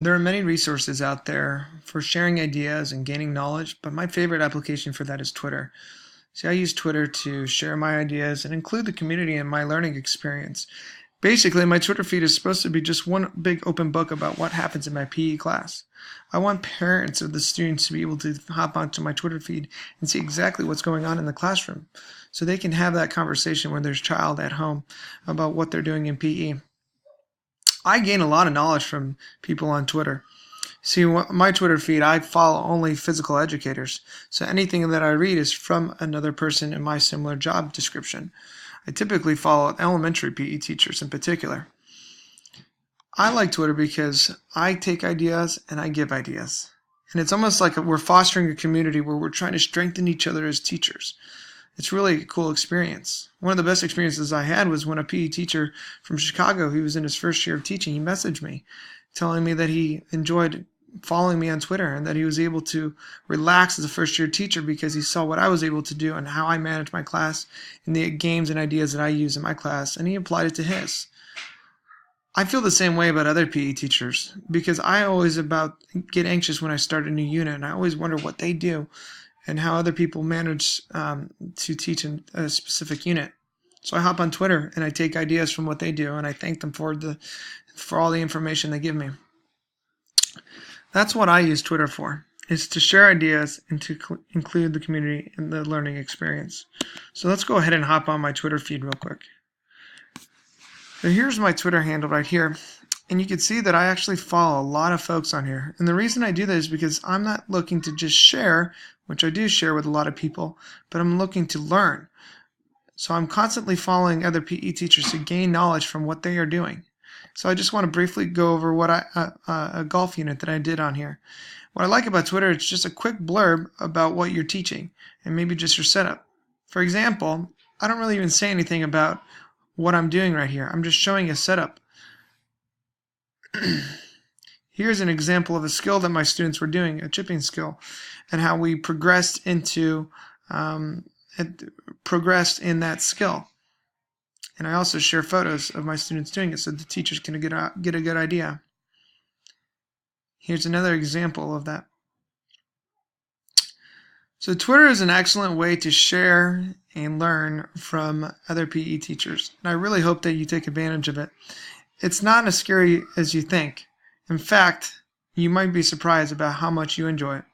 There are many resources out there for sharing ideas and gaining knowledge, but my favorite application for that is Twitter. See, I use Twitter to share my ideas and include the community in my learning experience. Basically, my Twitter feed is supposed to be just one big open book about what happens in my PE class. I want parents of the students to be able to hop onto my Twitter feed and see exactly what's going on in the classroom so they can have that conversation with their child at home about what they're doing in PE. I gain a lot of knowledge from people on Twitter. See, my Twitter feed, I follow only physical educators, so anything that I read is from another person in my similar job description. I typically follow elementary PE teachers in particular. I like Twitter because I take ideas and I give ideas. And it's almost like we're fostering a community where we're trying to strengthen each other as teachers. It's really a cool experience. One of the best experiences I had was when a PE teacher from Chicago, he was in his first year of teaching, he messaged me telling me that he enjoyed following me on Twitter and that he was able to relax as a first year teacher because he saw what I was able to do and how I manage my class and the games and ideas that I use in my class, and he applied it to his. I feel the same way about other PE teachers because I always get anxious when I start a new unit, and I always wonder what they do and how other people manage to teach in a specific unit. So I hop on Twitter and I take ideas from what they do, and I thank them for all the information they give me. That's what I use Twitter for, is to share ideas and to include the community in the learning experience. So let's go ahead and hop on my Twitter feed real quick. So here's my Twitter handle right here. And you can see that I actually follow a lot of folks on here. And the reason I do that is because I'm not looking to just share, which I do share with a lot of people, but I'm looking to learn. So I'm constantly following other PE teachers to gain knowledge from what they are doing. So I just want to briefly go over what a golf unit that I did on here. What I like about Twitter, it's just a quick blurb about what you're teaching and maybe just your setup. For example, I don't really even say anything about what I'm doing right here. I'm just showing a setup. Here's an example of a skill that my students were doing, a chipping skill, and how we progressed in that skill. And I also share photos of my students doing it so the teachers can get a good idea. Here's another example of that. So Twitter is an excellent way to share and learn from other PE teachers, and I really hope that you take advantage of it. It's not as scary as you think. In fact, you might be surprised about how much you enjoy it.